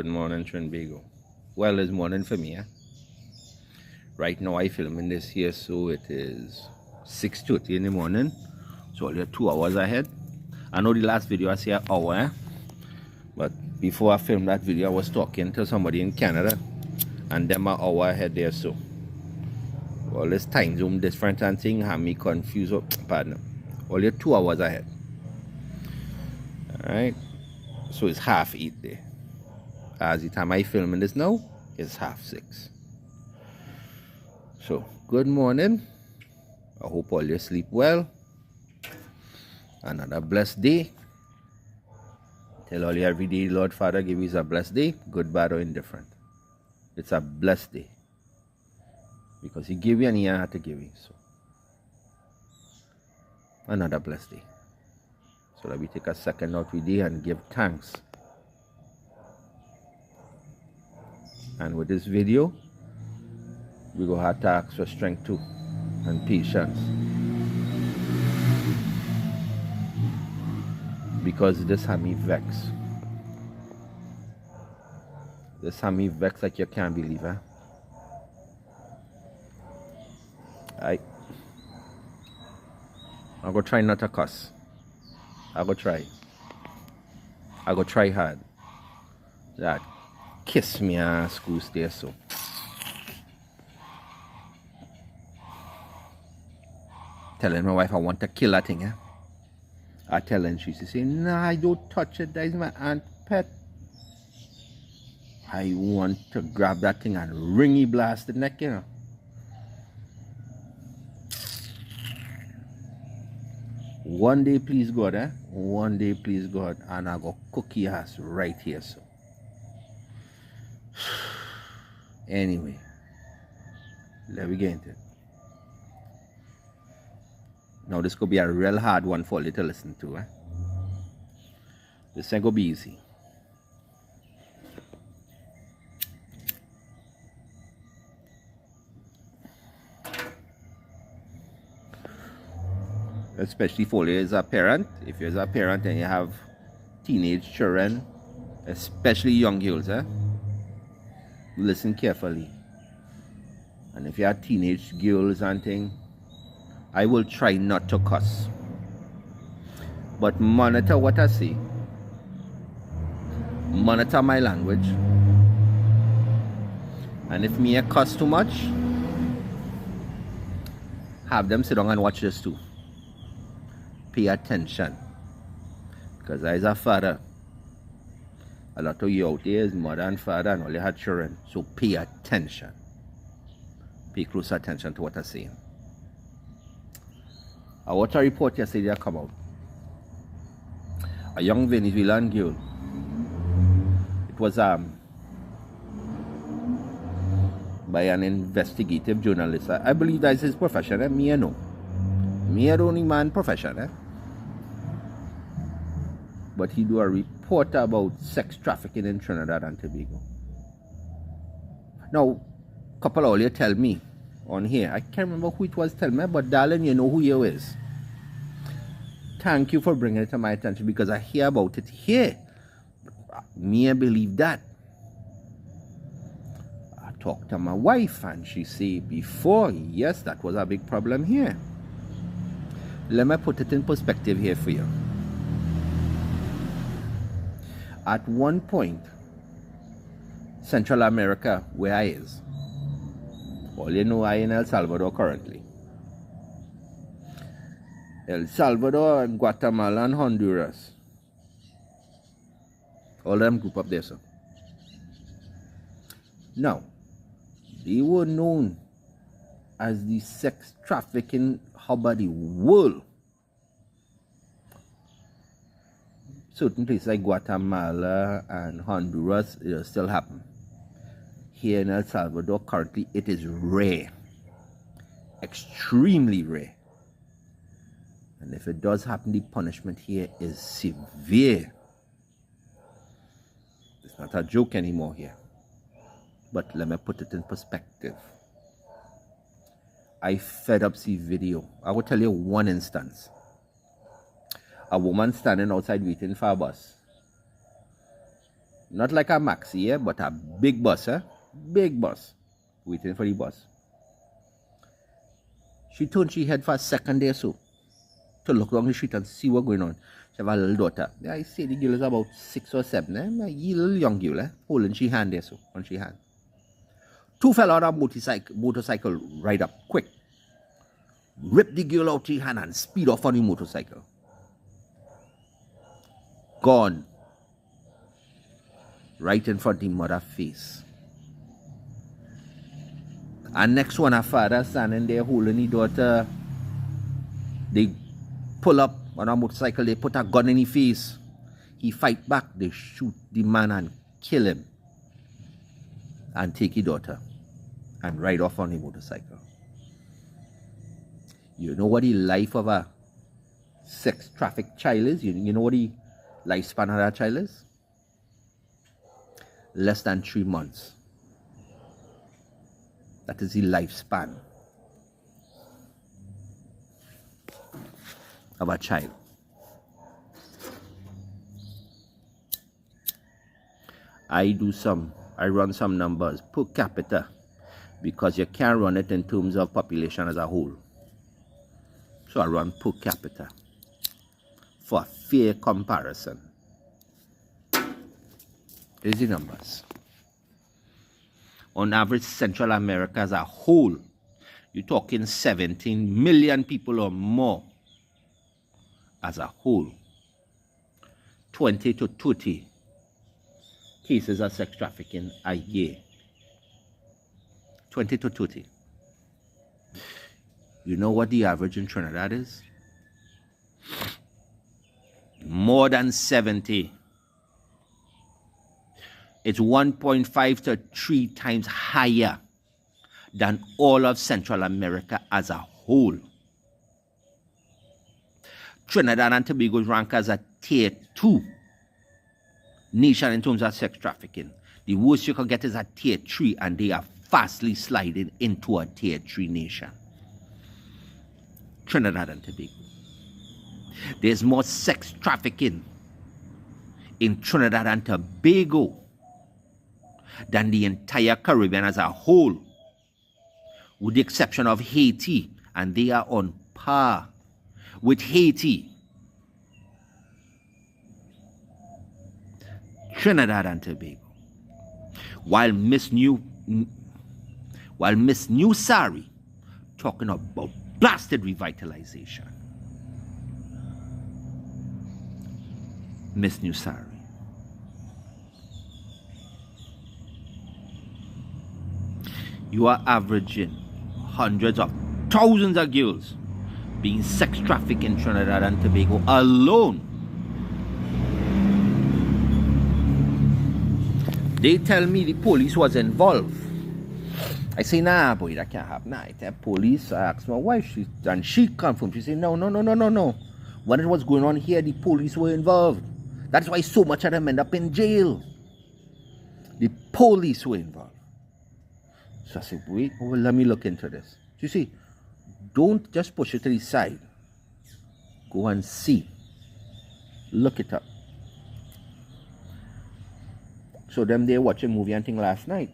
Good morning, Trinidad. Well, it's morning for me. Right now, I filming this here, so it is 6:30 in the morning. So only 2 hours ahead. I know the last video I say an hour, but before I filmed that video, I was talking to somebody in Canada, and them an hour ahead there. So all this time zone different and thing have me confused. Pardon. Only 2 hours ahead. All right. So it's 8:30 there. As the time I filming this now, it's 6:30. So good morning. I hope all you sleep well. Another blessed day. Tell all you every day, Lord Father, give you a blessed day, good, bad, or indifferent. It's a blessed day. Because He gave you and He had to give you. So another blessed day. So let me take a second out with you and give thanks. And with this video, we go have to ask for strength too and patience. Because this had me vex. This had me vex like you can't believe, huh? I'm gonna try not to cuss. I'm gonna try. I'm gonna try hard. That kiss me and school stay so. Telling my wife I want to kill that thing, eh? I tell her and she say, nah, I don't touch it, that is my aunt pet. I want to grab that thing and ringy blast the neck, you know. One day, please God, eh? One day, please God, and I go cook your ass right here, so. Anyway, let me get into it. Now this could be a real hard one for you to listen to, eh? This ain't gonna be easy. Especially for you as a parent. If you're a parent and you have teenage children, especially young girls, eh? Listen carefully. And if you have teenage girls and things, I will try not to cuss. But monitor what I say. Monitor my language. And if me a cuss too much, have them sit down and watch this too. Pay attention. Because as a father, a lot of you out there is mother and father and all you had children. So pay attention. Pay close attention to what I'm saying. I watched a report yesterday that come out. A young Venezuelan girl. It was by an investigative journalist. I believe that is his profession. Eh? Me, I know. Me, I don't man profession. Eh? But he do a report about sex trafficking in Trinidad and Tobago. Now, a couple earlier tell me on here, I can't remember who it was tell me, but darling, you know who you is. Thank you for bringing it to my attention because I hear about it here. Me, I believe that. I talked to my wife and she said before, yes, that was a big problem here. Let me put it in perspective here for you. At one point, Central America, where I is, all you know I in El Salvador currently. El Salvador and Guatemala and Honduras. All them group up there, sir. Now, they were known as the sex trafficking hub of the world. Certain places like Guatemala and Honduras, it still happen. Here in El Salvador, currently, it is rare. Extremely rare. And if it does happen, the punishment here is severe. It's not a joke anymore here. But let me put it in perspective. I fed up see video. I will tell you one instance. A woman standing outside waiting for a bus. Not like a maxi, yeah, but a big bus, eh? Big bus. Waiting for the bus. She turned she head for a second day or so to look down the street and see what's going on. She have a little daughter. Yeah, I say the girl is about 6 or 7, eh? A little young girl, eh? Holding she hand there, so, on she hand. Two fella on a motorcycle ride up quick. Rip the girl out her hand and speed off on the motorcycle. Gone. Right in front of the mother's face. And next one, her father standing there holding the daughter. They pull up on a motorcycle, they put a gun in his face. He fight back, they shoot the man and kill him. And take his daughter and ride off on the motorcycle. You know what the life of a sex trafficked child is? You know what the lifespan of that child is? Less than 3 months. That is the lifespan of a child. I run some numbers per capita because you can't run it in terms of population as a whole. So I run per capita for a fair comparison. Here's the numbers. On average, Central America as a whole, you're talking 17 million people or more as a whole. 20 to 30 cases of sex trafficking a year. 20 to 30. You know what the average in Trinidad is? More than 70. It's 1.5 to 3 times higher than all of Central America as a whole. Trinidad and Tobago is ranked as a tier 2 nation in terms of sex trafficking. The worst you can get is a tier 3, and they are fastly sliding into a tier 3 nation. Trinidad and Tobago. There's more sex trafficking in Trinidad and Tobago than the entire Caribbean as a whole, with the exception of Haiti, and they are on par with Haiti. Trinidad and Tobago. While Miss Newsari talking about blasted revitalization. Miss Newsari. You are averaging hundreds of thousands of girls being sex trafficked in Trinidad and Tobago alone. They tell me the police was involved. I say, nah, boy, that can't happen. Nah, I tell police, I asked my wife, and she confirmed. She said, no. When it was going on here, the police were involved. That's why so much of them end up in jail. The police were involved. So I said, wait, well, let me look into this. You see, don't just push it to the side. Go and see. Look it up. So them they watching movie and thing last night.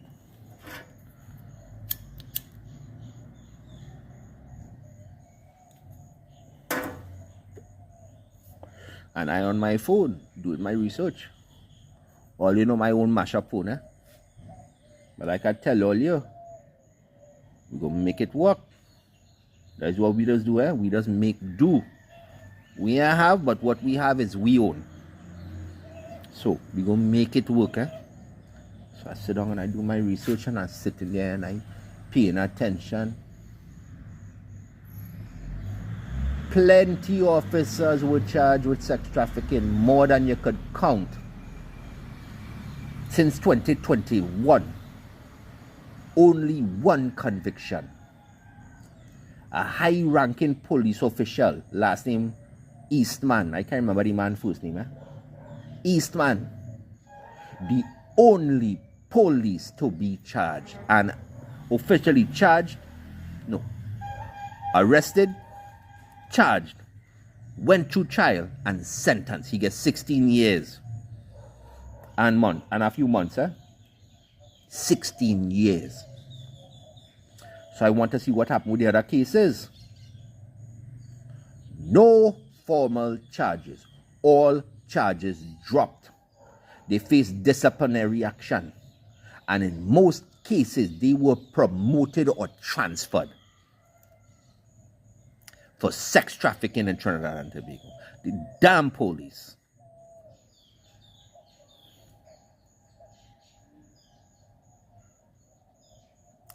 And I on my phone doing my research. All you know, my own mashup phone, eh? But like I tell all you, we gonna make it work. That's what we just do, eh? We just make do. We ain't have, but what we have is we own. So we gonna make it work, eh? So I sit down and I do my research, and I sit in there and I paying attention. Plenty of officers were charged with sex trafficking, more than you could count. Since 2021, only one conviction. A high-ranking police official, last name Eastman. I can't remember the man's first name. Eastman. The only police to be charged and officially charged, no, arrested, charged, went through trial and sentenced. He gets 16 years. and a few months, 16 years. So I want to see what happened with the other cases. No formal charges. All charges dropped. They faced disciplinary action. And in most cases, they were promoted or transferred for sex trafficking in Trinidad and Tobago. The damn police.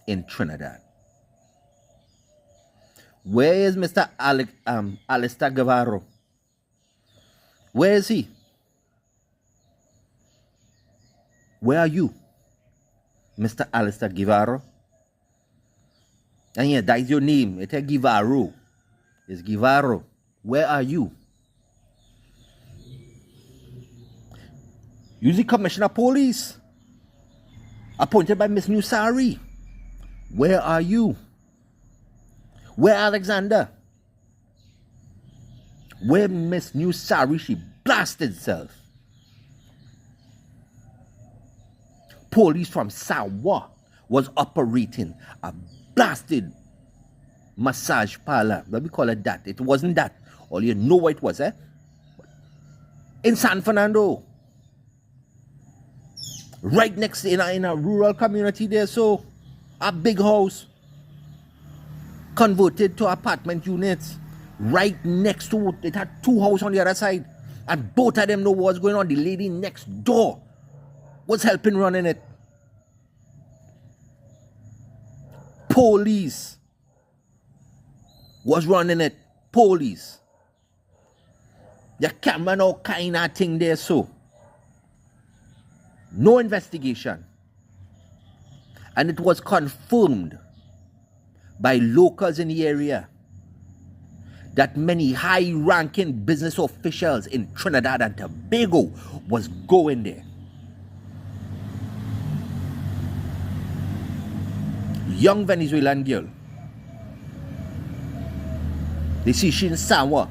In Trinidad. Where is Mr. Alistair Guevara? Where is he? Where are you, Mr. Alistair Guevara? And yeah, that is your name. It's Guevara. It's Guevara. Where are you? You the Commissioner of Police, appointed by Miss Nusari. Where are you? Where Alexander? Where Miss Nusari? She blasted herself. Police from Sawa was operating a blasted massage parlor. Let me call it that. It wasn't that. All you know what it was, in San Fernando. Right next in a rural community there, so a big house converted to apartment units. Right next to it had two houses on the other side. And both of them know what's going on. The lady next door was helping running it. Police was running it. Police. The camera no kind of thing there, so. No investigation. And it was confirmed by locals in the area that many high-ranking business officials in Trinidad and Tobago was going there. Young Venezuelan girl. They see she in Sawa.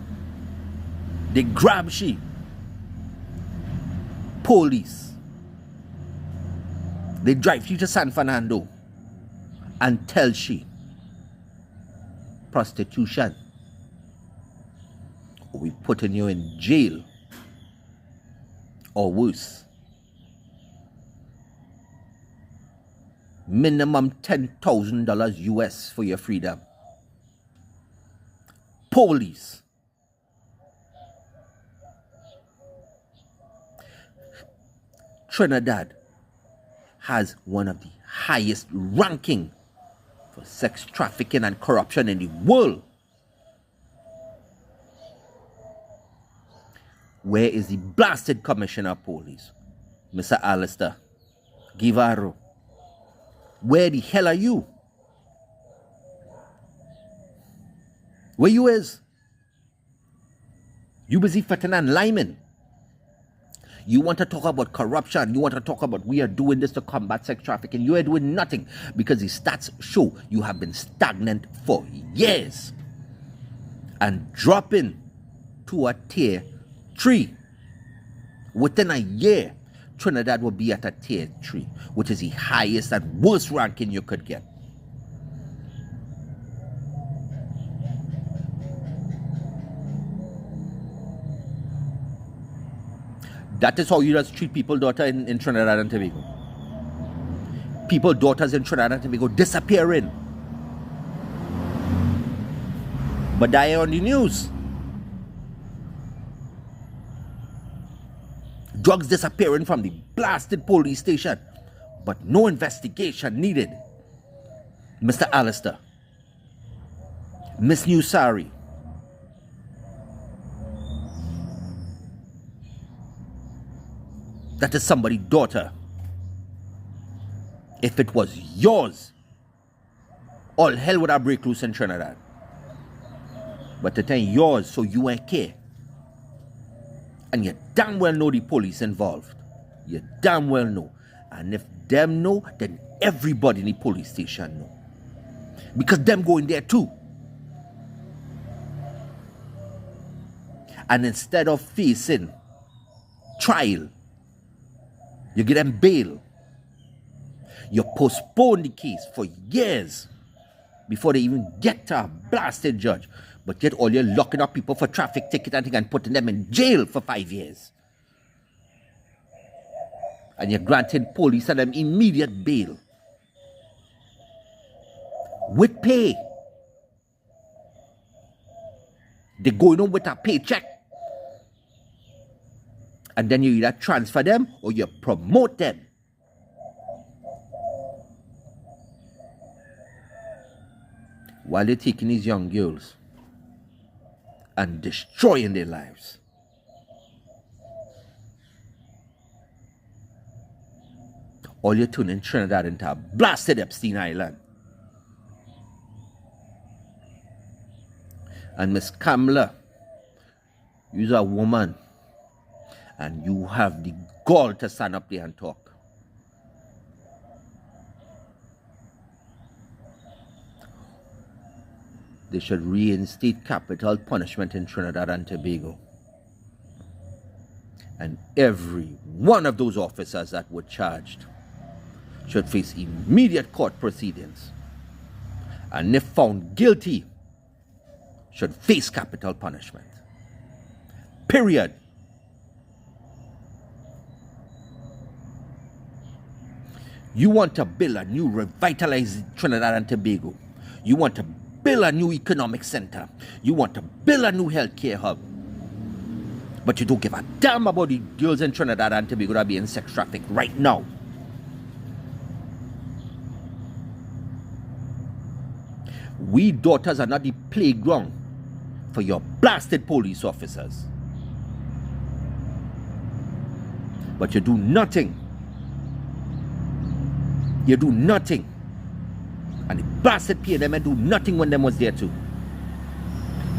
They grab she. Police. They drive she to San Fernando and tell she prostitution. Or we putting you in jail. Or worse. Minimum $10,000 US for your freedom. Police. Trinidad has one of the highest ranking for sex trafficking and corruption in the world. Where is the blasted Commissioner of Police, Mr. Alistair Guevara? Where the hell are you? Where you is? You busy fitting and liming. You want to talk about corruption. You want to talk about we are doing this to combat sex trafficking. You are doing nothing because the stats show you have been stagnant for years and dropping to a tier 3. Within a year, Trinidad will be at a tier 3, which is the highest and worst ranking you could get. That is how you just treat people, daughter in Trinidad and Tobago. People, daughters in Trinidad and Tobago disappearing. But die on the news. Drugs disappearing from the blasted police station. But no investigation needed. Mr. Alistair. Miss Nusari. That is somebody's daughter. If it was yours, all hell would have break loose in Trinidad. But it ain't yours, so you ain't care. And you damn well know the police involved. You damn well know. And if them know, then everybody in the police station know. Because them go in there too. And instead of facing trial You give them bail. You postpone the case for years before they even get to a blasted judge. But yet all you're locking up people for traffic ticket and putting them in jail for 5 years. And you're granting police and them immediate bail. With pay. They're going on with a paycheck. And then you either transfer them or you promote them. While they're taking these young girls and destroying their lives. All you're turning Trinidad into a blasted Epstein Island. And Miss Kamala, you're a woman. And you have the gall to stand up there and talk. They should reinstate capital punishment in Trinidad and Tobago. And every one of those officers that were charged should face immediate court proceedings. And if found guilty, should face capital punishment. Period. You want to build a new revitalized Trinidad and Tobago. You want to build a new economic center. You want to build a new healthcare hub. But you don't give a damn about the girls in Trinidad and Tobago that are being sex trafficked right now. We daughters are not the playground for your blasted police officers. But you do nothing. You do nothing. And the blasted PNM do nothing when them was there too.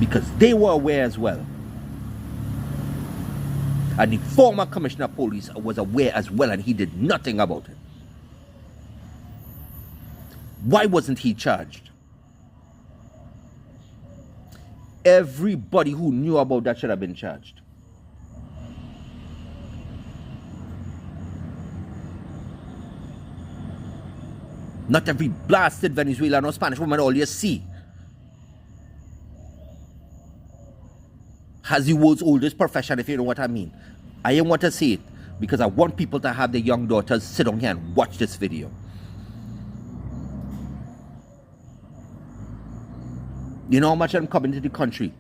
Because they were aware as well. And the former commissioner of police was aware as well, and he did nothing about it. Why wasn't he charged? Everybody who knew about that should have been charged. Not every blasted Venezuelan or Spanish woman all you see has the world's oldest profession, if you know what I mean. I don't want to say it because I want people to have their young daughters sit down here and watch this video. You know how much of them coming to the country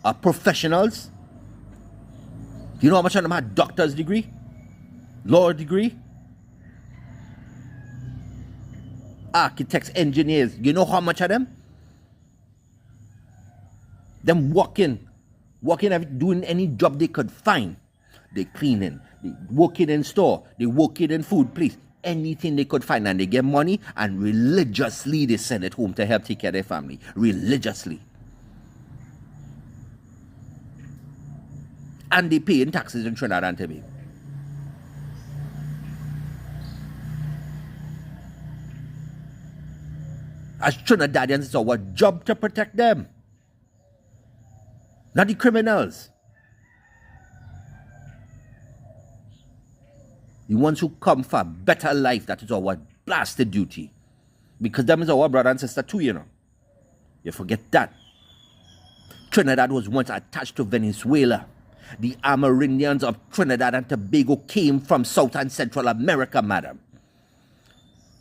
are professionals? You know how much of them have doctor's degree? Law degree? Architects, engineers, you know how much of them? Them working, doing any job they could find. They cleaning, they working in store, they working in food place, anything they could find, and they get money, and religiously they send it home to help take care of their family. Religiously. And they pay in taxes in Trinidad and Tobago. As Trinidadians, it's our job to protect them. Not the criminals. The ones who come for a better life, that is our blasted duty. Because them is our brother and sister too, you know. You forget that. Trinidad was once attached to Venezuela. The Amerindians of Trinidad and Tobago came from South and Central America, madam.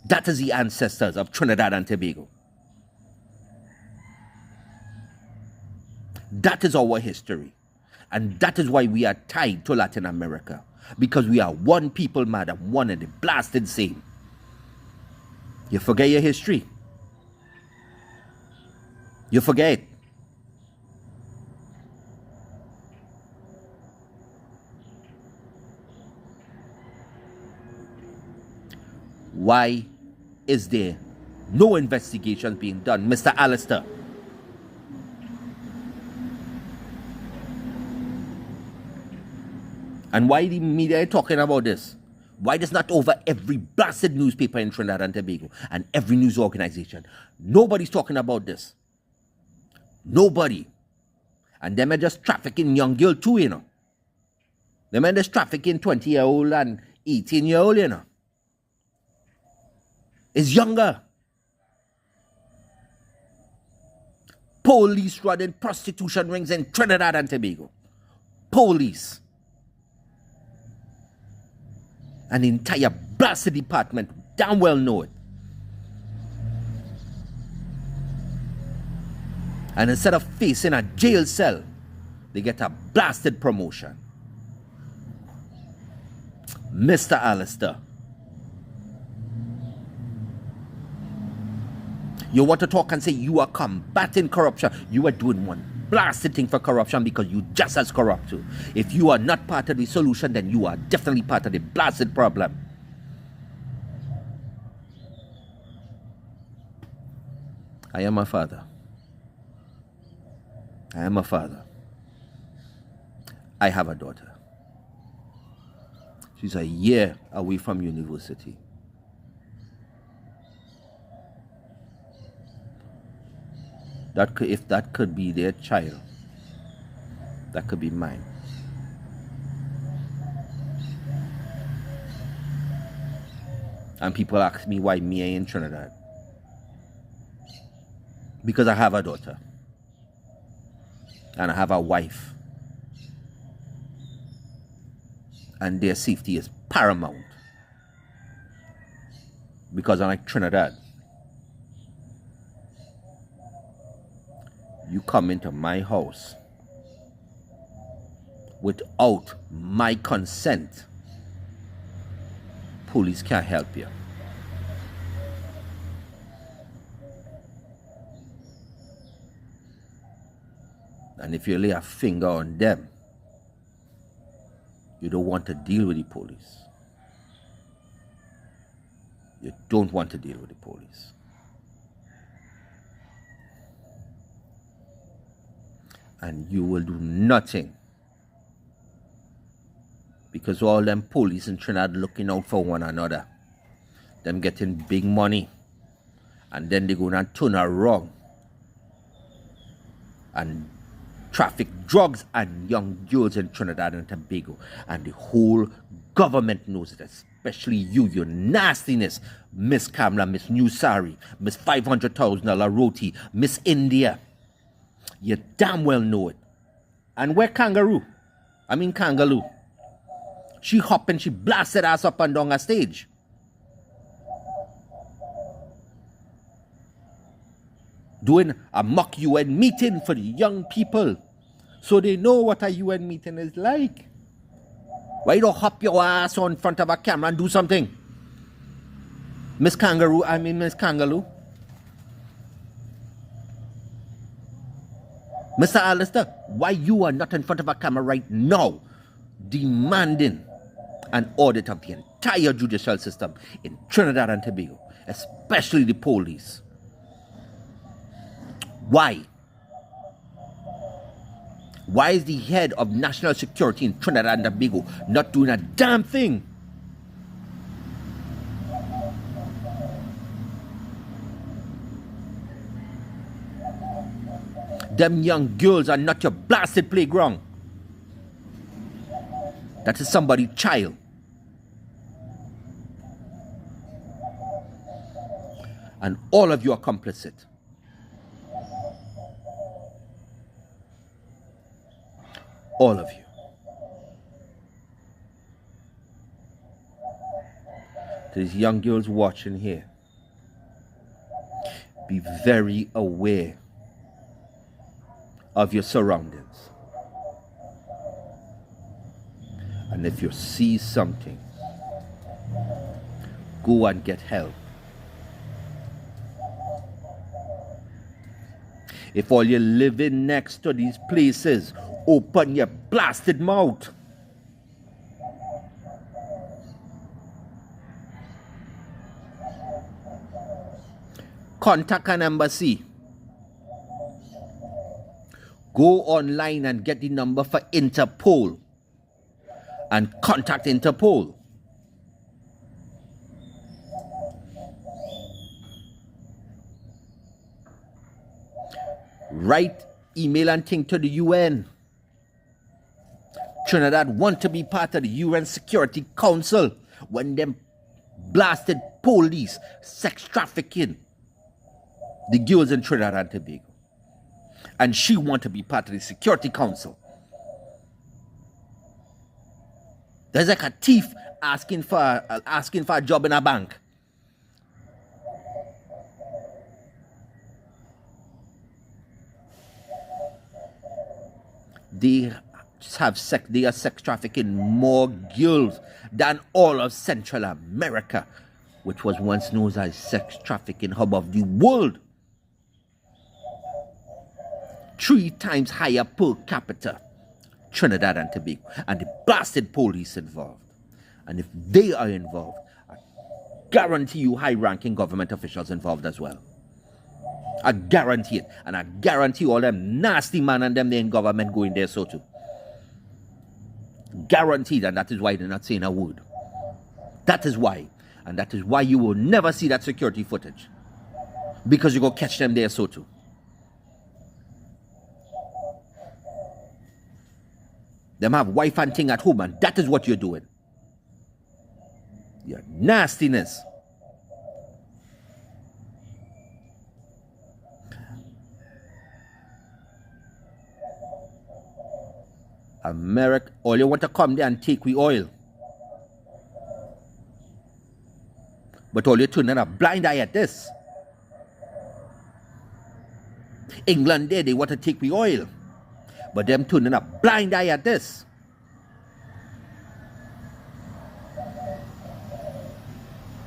That is the ancestors of Trinidad and Tobago. That is our history. And that is why we are tied to Latin America. Because we are one people, madam, one and the blasted same. You forget your history. You forget. Why is there no investigation being done, Mr. Alistair? And why the media are talking about this? Why does not over every blasted newspaper in Trinidad and Tobago and every news organization? Nobody's talking about this. Nobody. And them are just trafficking young girl too, you know. Them are just trafficking 20-year-old and 18-year-old, you know. Is younger. Police running prostitution rings in Trinidad and Tobago. Police. An entire blasted department damn well know it. And instead of facing a jail cell, they get a blasted promotion. Mr. Alistair, you want to talk and say you are combating corruption. You are doing one blasted thing for corruption because you just as corrupt too. If you are not part of the solution, then you are definitely part of the blasted problem. I am a father. I am a father. I have a daughter. She's a year away from university. If that could be their child, that could be mine. And people ask me why me ain't in Trinidad. Because I have a daughter. And I have a wife. And their safety is paramount. Because unlike Trinidad, you come into my house without my consent, police can't help you. And if you lay a finger on them, you don't want to deal with the police. You don't want to deal with the police. And you will do nothing. Because all them police in Trinidad looking out for one another. Them getting big money. And then they gonna turn around and traffic drugs and young girls in Trinidad and Tobago. And the whole government knows it, especially you, your nastiness. Miss Kamla, Miss Newsari, Miss $500,000 Roti, Miss India. You damn well know it. And where Kangaroo? She hopped and she blasted ass up and down a stage. Doing a mock UN meeting for the young people. So they know what a UN meeting is like. Why don't hop your ass on front of a camera and do something? Miss Kangaroo. Mr. Alistair, why you are not in front of a camera right now demanding an audit of the entire judicial system in Trinidad and Tobago, especially the police? Why? Why is the head of national security in Trinidad and Tobago not doing a damn thing? Them young girls are not your blasted playground. That is somebody's child. And all of you are complicit. All of you. These young girls watching here, be very aware of your surroundings. And if you see something, go and get help. If all you're living next to these places, open your blasted mouth. Contact an embassy. Go online and get the number for Interpol and contact Interpol. Write email and thing to the UN. Trinidad want to be part of the UN Security Council. when them blasted police sex trafficking the girls in Trinidad and Tobago. And she want to be part of the Security Council. There's like a thief asking for a job in a bank. They are sex trafficking more girls than all of Central America, which was once known as sex trafficking hub of the world. 3 times higher per capita, Trinidad and Tobago, and the blasted police involved. And if they are involved, I guarantee you high-ranking government officials involved as well. I guarantee it. And I guarantee all them nasty man and them in government going there so too. Guaranteed, and that is why they're not saying a word. That is why. And that is why you will never see that security footage. Because you go catch them there so too. Them have wife and thing at home, and that is what you're doing. Your nastiness. America, all you want to come there and take we oil. But all you're turning a blind eye at this. England there, they want to take we oil. But them turning a blind eye at this.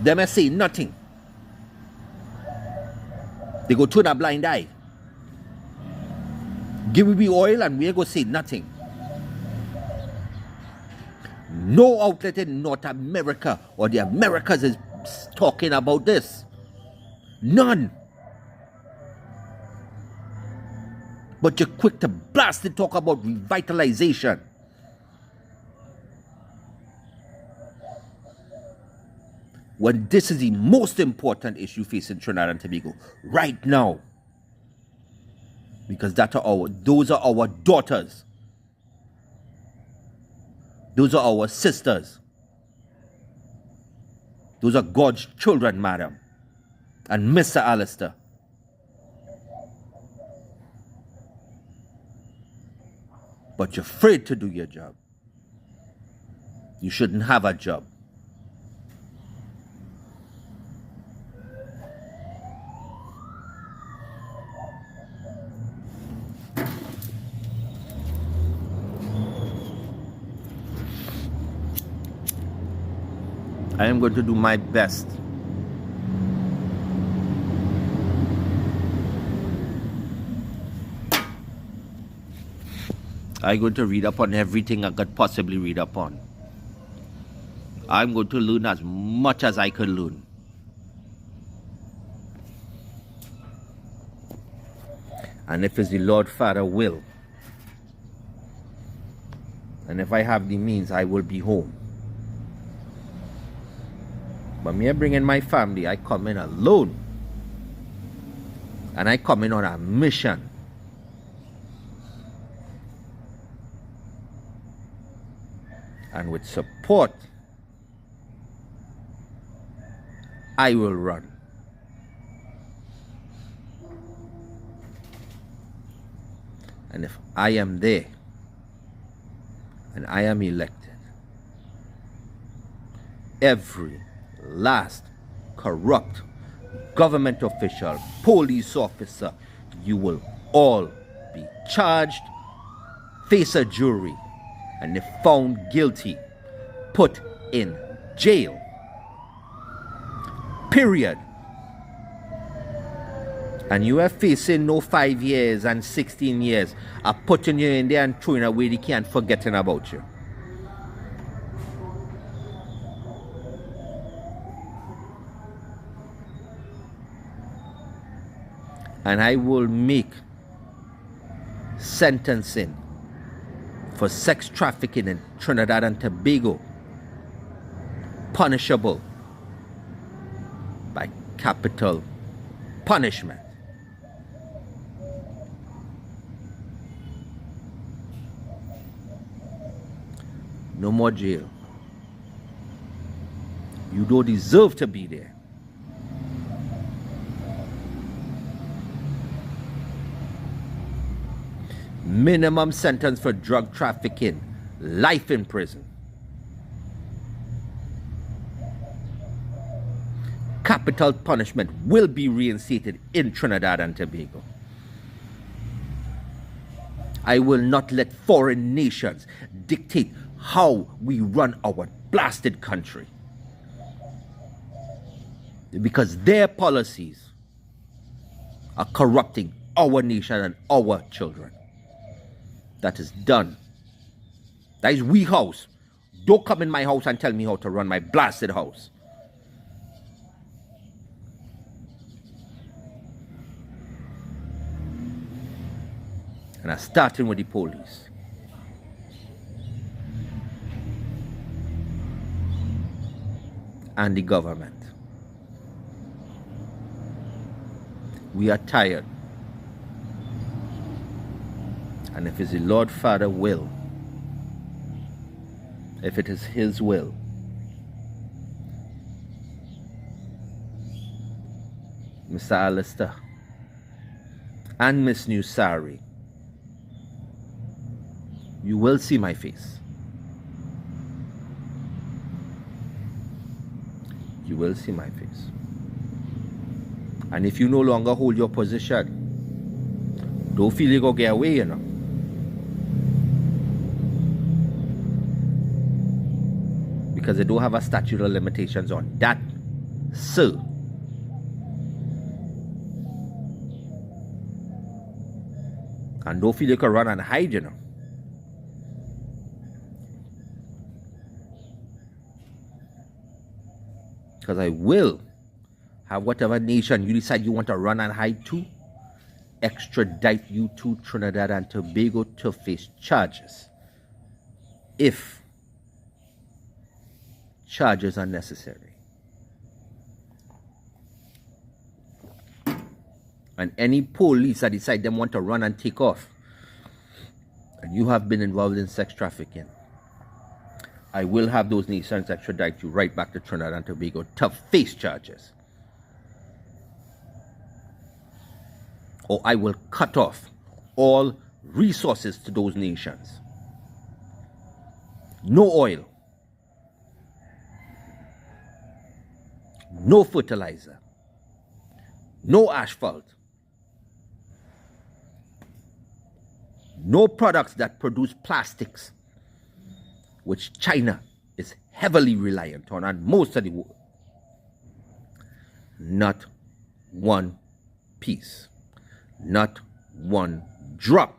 Them are saying nothing. They go turn a blind eye. Give me oil and we go say nothing. No outlet in North America or the Americas is talking about this. None. But you're quick to blast and talk about revitalization. When this is the most important issue facing Trinidad and Tobago right now. Because those are our daughters. Those are our sisters. Those are God's children, madam. And Mr. Alistair. But you're afraid to do your job. You shouldn't have a job. I am going to do my best I'm going to read up on everything I could possibly read up on. I'm going to learn as much as I could learn. And if it's the Lord Father will, and if I have the means, I will be home. But me bringing my family, I come in alone. And I come in on a mission. And with support, I will run. And if I am there, and I am elected, every last corrupt government official, police officer, you will all be charged, face a jury, and if found guilty, put in jail. Period. And you are facing no 5 years and 16 years of putting you in there and throwing away the key and forgetting about you. And I will make sentencing for sex trafficking in Trinidad and Tobago punishable by capital punishment. No more jail. You don't deserve to be there. Minimum sentence for drug trafficking, life in prison. Capital punishment will be reinstated in Trinidad and Tobago. I will not let foreign nations dictate how we run our blasted country, because their policies are corrupting our nation and our children. That is done. That is we house. Don't come in my house and tell me how to run my blasted house. And I'm starting with the police. And the government. We are tired. And if it's the Lord Father will, if it is His will, Mr. Alistair and Miss Nusari, you will see my face. You will see my face. And if you no longer hold your position, don't feel you go get away, you know. Because they don't have a statute of limitations on that, sir. And don't feel you can run and hide, you know. Because I will have whatever nation you decide you want to run and hide to, extradite you to Trinidad and Tobago to face charges, if charges are necessary. And any police that decide they want to run and take off, and you have been involved in sex trafficking, I will have those nations extradite you right back to Trinidad and Tobago to face charges. Or I will cut off all resources to those nations. No oil. No fertilizer. No asphalt. No products that produce plastics, which China is heavily reliant on, and most of the world. Not one piece. Not one drop.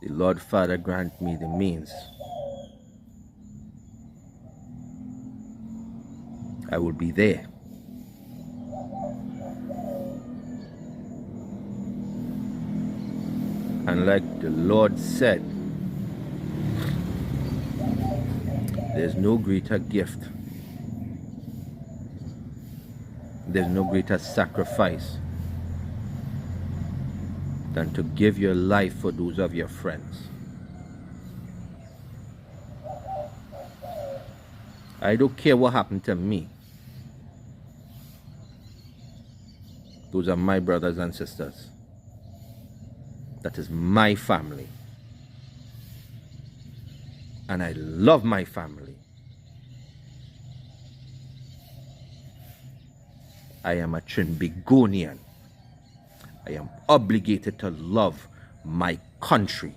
The Lord Father grant me the means. I will be there. And like the Lord said, there's no greater gift, there's no greater sacrifice than to give your life for those of your friends. I don't care what happened to me. Those are my brothers and sisters. That is my family. And I love my family. I am a Trinbagonian. I am obligated to love my country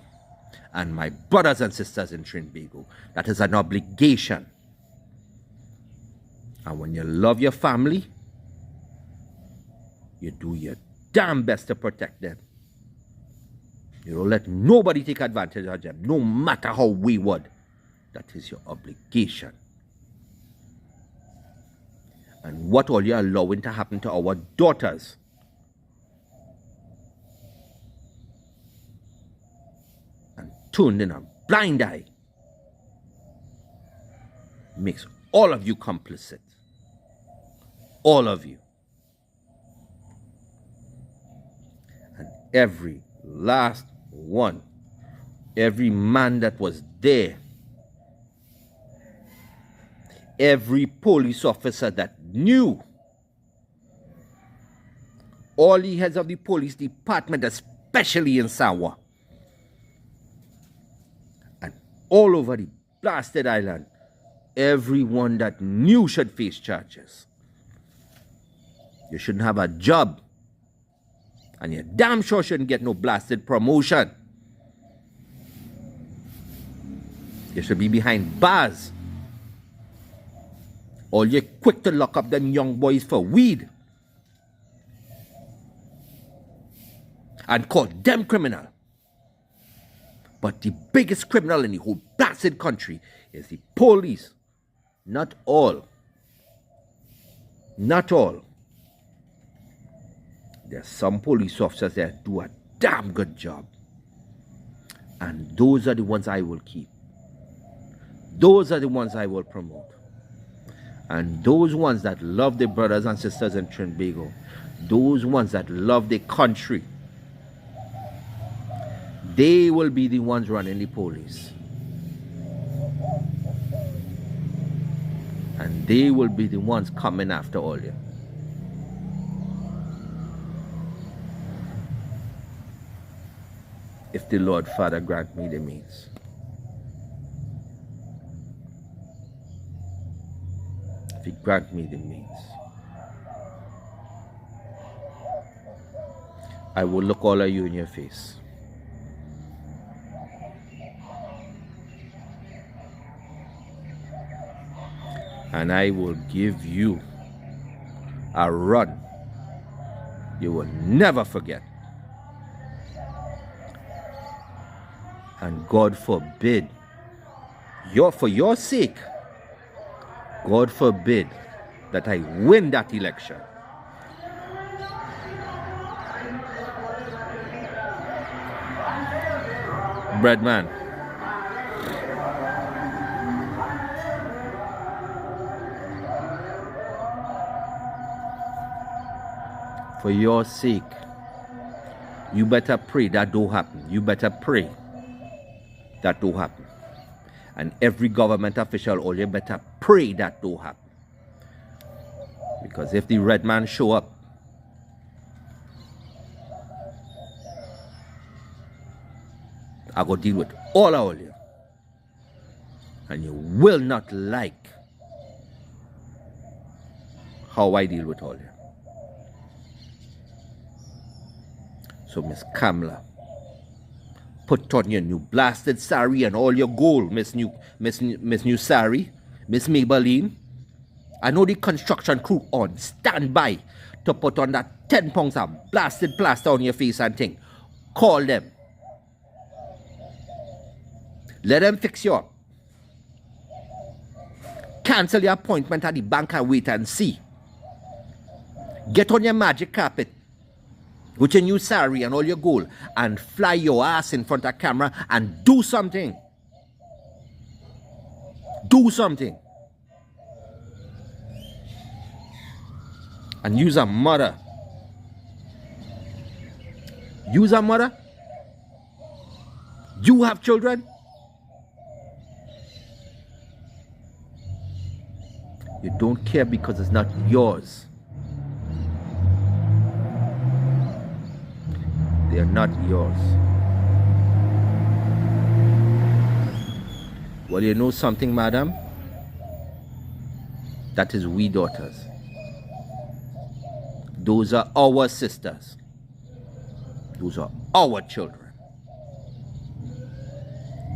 and my brothers and sisters in Trinbago. That is an obligation. And when you love your family, you do your damn best to protect them. You don't let nobody take advantage of them, no matter how wayward. That is your obligation. And what all you're allowing to happen to our daughters, and turning a blind eye, makes all of you complicit. All of you. And Every last one. Every man that was there. Every police officer that knew. All the heads of the police department, especially in Sawa. And all over the blasted island. Everyone that knew should face charges. You shouldn't have a job. And you damn sure shouldn't get no blasted promotion. You should be behind bars. Or you're quick to lock up them young boys for weed. And call them criminal. But the biggest criminal in the whole blasted country is the police. Not all. Not all. There's some police officers that do a damn good job. And those are the ones I will keep. Those are the ones I will promote. And those ones that love their brothers and sisters in Trinidad, those ones that love their country, they will be the ones running the police. And they will be the ones coming after all you. If the Lord Father grant me the means. If He grant me the means. I will look all of you in your face. And I will give you a run you will never forget. And God forbid, for your sake, God forbid that I win that election. Breadman, for your sake, you better pray that don't happen. You better pray that don't happen. And every government official, all you better pray that don't happen. Because if the red man show up, I go deal with all of you. And you will not like how I deal with all you. So Miss Kamla, put on your new blasted sari and all your gold, Miss New Sari, Miss Maybelline. I know the construction crew on standby to put on that 10 pounds of blasted plaster on your face and thing. Call them. Let them fix you up. Cancel your appointment at the bank and wait and see. Get on your magic carpet with your new sari and all your gold and fly your ass in front of camera and do something. Do something. And use a mother. Use a mother. You have children. You don't care because it's not yours. They are not yours. Well, you know something, madam? That is we daughters. Those are our sisters. Those are our children.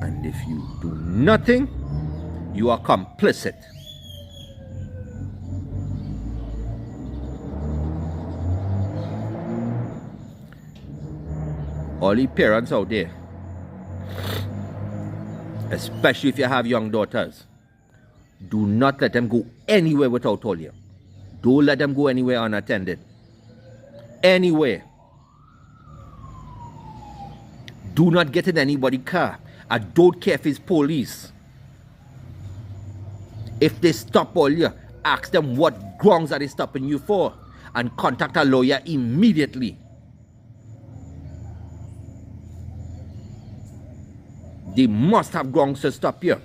And if you do nothing, you are complicit. All the parents out there, especially if you have young daughters, do not let them go anywhere without all you. Don't let them go anywhere unattended. Anywhere. Do not get in anybody's car. I don't care if it's police. If they stop all you, ask them what grounds are they stopping you for and contact a lawyer immediately. They must have grounds to stop you.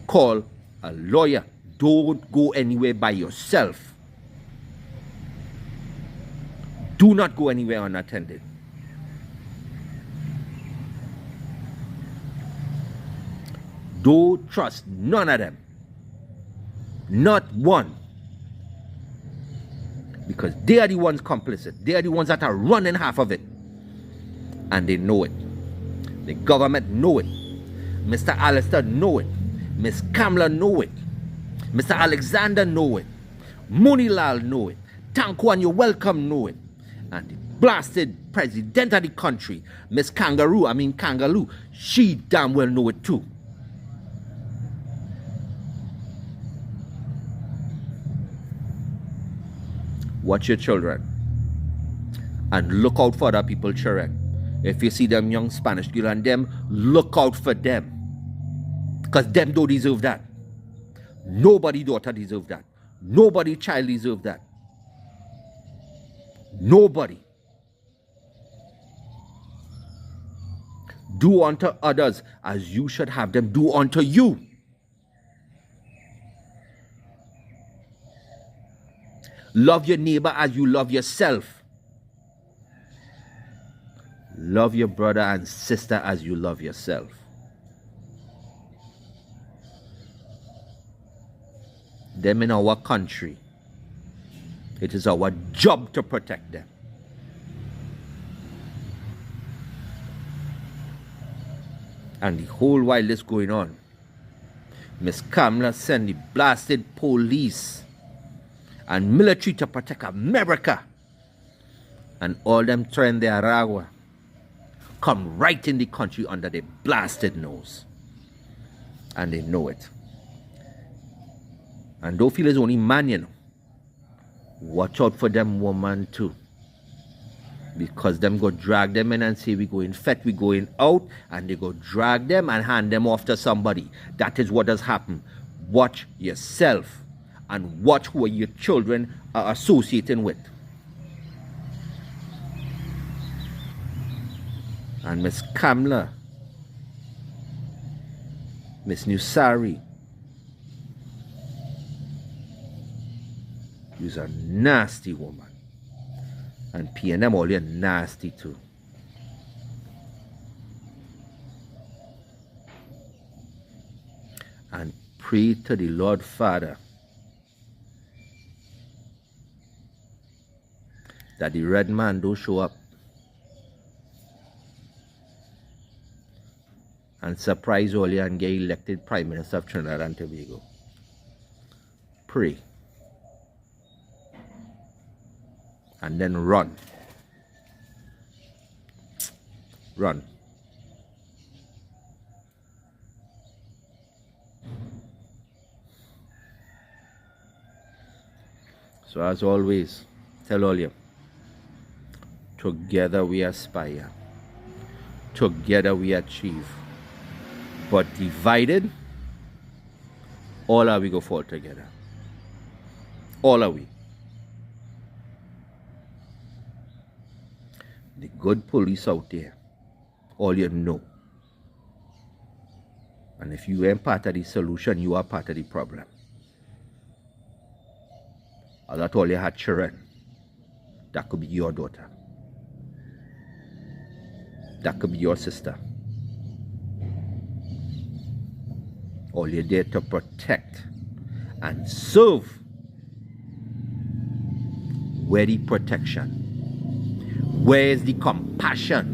Call a lawyer. Don't go anywhere by yourself. Do not go anywhere unattended. Don't trust none of them. Not one. Because they are the ones complicit. They are the ones that are running half of it. And they know it. The government know it. Mr. Alistair know it. Miss Kamla know it. Mr. Alexander know it. Munilal know it. Tanko and your welcome know it. And the blasted president of the country, Miss Kangaroo, she damn well know it too. Watch your children. And look out for other people's children. If you see them young Spanish girl and them, look out for them. Because them don't deserve that. Nobody daughter deserve that. Nobody child deserve that. Nobody. Do unto others as you should have them do unto you. Love your neighbor as you love yourself. Love your brother and sister as you love yourself. Them in our country, it is our job to protect them. And the whole while this going on, Miss Kamla sent the blasted police and military to protect America. And all them trying their ragwa come right in the country under their blasted nose. And they know it. And don't feel it's only man, you know. Watch out for them woman too. Because them go drag them in and say we going fet, we going out, and they go drag them and hand them off to somebody. That is what has happened. Watch yourself and watch who your children are associating with. And Miss Kamla, Miss Nusari, you's a nasty woman. And P&M all you're nasty too. And pray to the Lord Father that the red man don't show up and surprise all you and get elected Prime Minister of Trinidad and Tobago. Pray. And then run. Run. So as always, tell all you, together we aspire. Together we achieve. But divided, all are we go fall together. All are we. The good police out there, all you know. And if you ain't part of the solution, you are part of the problem. Or that all you had children, that could be your daughter. That could be your sister. All you're there to protect and serve. Where the protection? Where's the compassion?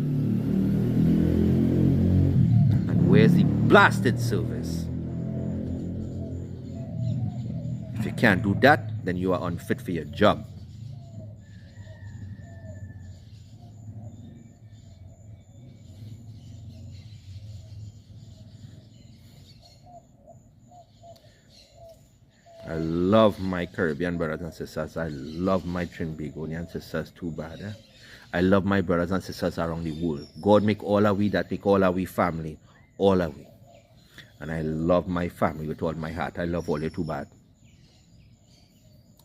And where's the blasted service? If you can't do that, then you are unfit for your job. I love my Caribbean brothers and sisters. I love my Trinbagonian sisters too bad. Eh? I love my brothers and sisters around the world. God make all of we that make all of we family. All of we. And I love my family with all my heart. I love all you too bad.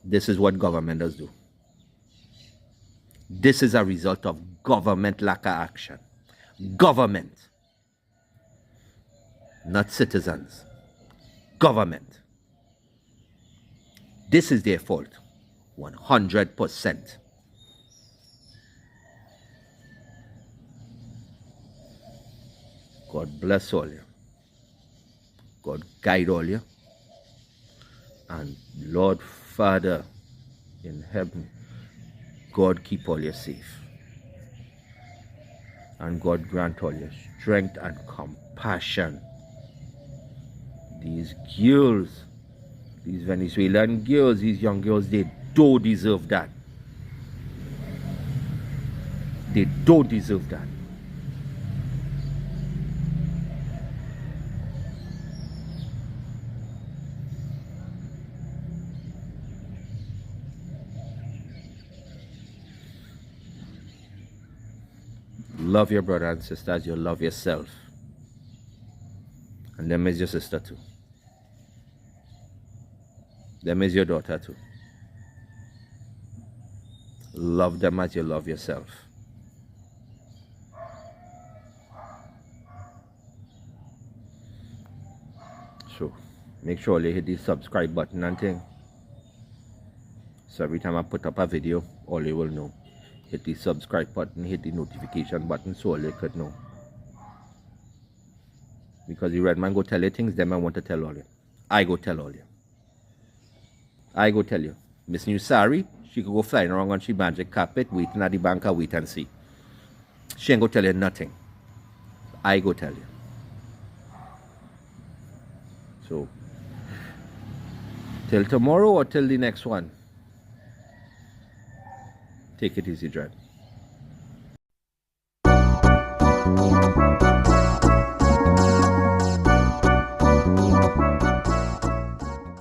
This is what government does do. This is a result of government lack of action. Government. not citizens, government. This is their fault, 100%. God bless all you. God guide all you. And Lord Father in heaven, God keep all you safe. And God grant all you strength and compassion. These girls, these Venezuelan girls, these young girls, they don't deserve that. They don't deserve that. Love your brother and sister as you love yourself. And them is your sister too. Them is your daughter too. Love them as you love yourself. So, make sure you hit the subscribe button and thing. So every time I put up a video, all you will know. Hit the subscribe button, hit the notification button so all you could know. Because the red man go tell you things, them I want to tell all you. I go tell all you. I go tell you. Miss New Sari, she could go flying around on she magic carpet, waiting at the bank, wait and see. She ain't go tell you nothing. I go tell you. So, till tomorrow or till the next one, take it easy, Dread.